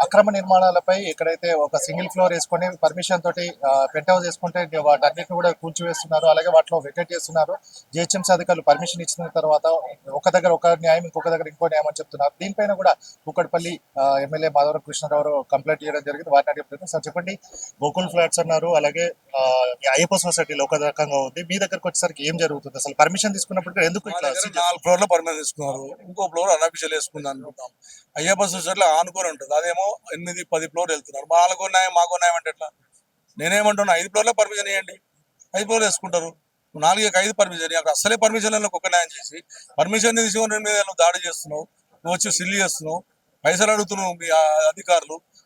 అక్రమ నిర్మాణాలపై ఎక్కడైతే ఒక సింగిల్ ఫ్లోర్ వేసుకొని పర్మిషన్ తోటి పెంట్ హౌస్ వేసుకుంటే వాటన్నిటిని కూడా కూల్చివేస్తున్నారు, అలాగే వాటిలో వెకేట్ చేస్తున్నారు. జిహెచ్ఎంసీ అధికారులు పర్మిషన్ ఇచ్చిన తర్వాత ఒక దగ్గర ఒక న్యాయం, ఇంకొక దగ్గర ఇంకో న్యాయం అని చెప్తున్నారు. దీనిపైన కూడా కూకట్పల్లి ఎమ్మెల్యే మాధవరం కృష్ణారావు కంప్లైంట్ చేయడం జరిగింది. వారిని అడిగిపోతుంది. సార్ చెప్పండి, గోకుల్ ఫ్లాట్స్ అన్నారు, అలాగే అయ్యప్ప సొసైటీలో ఒక రకంగా ఉంది, మీ దగ్గరకు వచ్చేసరికి ఏం జరుగుతుంది? అసలు పర్మిషన్ తీసుకున్నప్పుడు ఎందుకు ఇట్లా 4 ఫ్లోర్లో పర్మిషన్ తీసుకున్నారు, ఇంకో ఫ్లోర్ అనఫిషియల్ వేసుకుందాం అనుకుంటాం. అయ్యప్ప సొసైటీలో ఆనుకొని ఉంటుంది, అదేమో 8-10 ఫ్లోర్ వెళ్తున్నారు. మాకు న్యాయం మాకో న్యాయం అంటే ఎట్లా? నేనేమంటున్నా 5 ఫ్లోర్లో పర్మిషన్ ఇవ్వండి, 5 ఫ్లోర్లు వేసుకుంటారు. 4-5 పర్మిషన్ అక్కడ అసలే పర్మిషన్లను ఒక న్యాయం చేసి పర్మిషన్ తీసుకొని మీద నువ్వు దాడి చేస్తున్నావు, నువ్వు వచ్చి సిల్లి చేస్తున్నావు, పైసలు అడుగుతున్నావు. మీ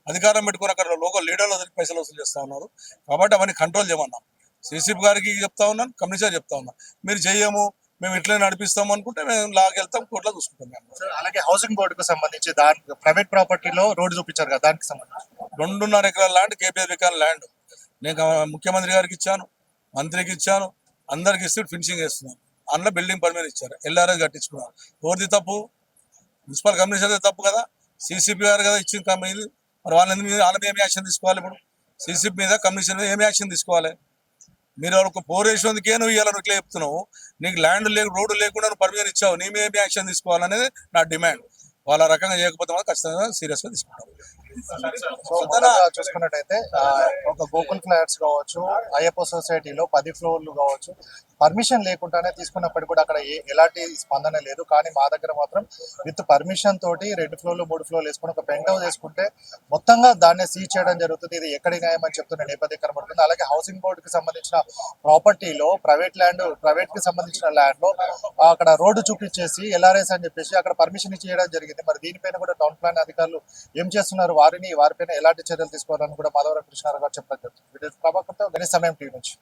అధికారం పెట్టుకుని అక్కడ లోకల్ లీడర్లు పైసలు వసూలు చేస్తా ఉన్నారు. కాబట్టి అవన్నీ కంట్రోల్ చేయమన్నాం. సిసిపి గారికి చెప్తా ఉన్నాను, కమిషనర్ చెప్తా ఉన్నాను. మీరు చెయ్యము, మేము ఇట్లే నడిపిస్తాము అనుకుంటే మేము లాగెళ్తాం, కోర్టులో చూసుకుంటాం. అలాగే హౌసింగ్ బోర్డుకు సంబంధించి దాని ప్రైవేట్ ప్రాపర్టీలో రోడ్డు చూపించారు కదా, దానికి సంబంధించి 2.5 ఎకరాల ల్యాండ్ కేపీఆర్ వికాన్ ల్యాండ్ నేను ముఖ్యమంత్రి గారికి ఇచ్చాను, మంత్రికి ఇచ్చాను, అందరికి ఇస్తే ఫినిషింగ్ వేస్తున్నాను. అందులో బిల్డింగ్ పర్మిట్ ఇచ్చారు, ఎల్ఆర్ఎస్ కట్టించుకున్నాను. ఎవరిది తప్పు? మున్సిపల్ కమిషనర్ తప్పు కదా, సిసిపి గారు కదా ఇచ్చిన కంపెనీ. మరి వాళ్ళ ఏమి యాక్షన్ తీసుకోవాలి? ఇప్పుడు సిసిపి మీద కమిషన్ మీద ఏమి యాక్షన్ తీసుకోవాలి? మీరు ఒక పోరేసినందుకే నువ్వు ఇవ్వాలి, ఇట్లా చెప్తున్నావు. నీకు ల్యాండ్ రోడ్డు లేకుండా నువ్వు పర్మిషన్ ఇచ్చావు, నీ మీద ఏమి యాక్షన్ తీసుకోవాలనేది నా డిమాండ్. వాళ్ళ రకంగా చేయకపోతే మాత్రం ఖచ్చితంగా సీరియస్గా తీసుకుంటాం. సో చూసుకున్నట్టయితే ఒక గోకుల్ ఫ్లాట్స్ కావచ్చు, అయ్యప్ప సొసైటీలో 10 ఫ్లోర్లు కావచ్చు, పర్మిషన్ లేకుండానే తీసుకున్నప్పటికీ కూడా అక్కడ ఎలాంటి స్పందన లేదు. కానీ మా దగ్గర మాత్రం విత్ పర్మిషన్ తోటి 2 ఫ్లోర్లు 3 ఫ్లోర్లు వేసుకుని ఒక పెంట్ హౌస్ వేసుకుంటే మొత్తంగా దాన్ని సీజ్ చేయడం జరుగుతుంది. ఇది ఎక్కడి న్యాయం అని చెప్తున్న నేపథ్యం కనబడుతుంది. అలాగే హౌసింగ్ బోర్డుకి సంబంధించిన ప్రాపర్టీలో ప్రైవేట్ కి సంబంధించిన ల్యాండ్ లో అక్కడ రోడ్డు చూపించేసి ఎల్ఆర్ఎస్ అని చెప్పేసి అక్కడ పర్మిషన్ ఇచ్చేయడం జరిగింది. మరి దీనిపైన కూడా టౌన్ ప్లాన్ అధికారులు ఏం చేస్తున్నారు, వారిపైన ఎలాంటి చర్యలు తీసుకోవాలని కూడా మాధవరం కృష్ణారావు గారు చెప్పడం జరుగుతుంది. ప్రభాకర్తో గణేష్ సమయం టీవీ నుంచి.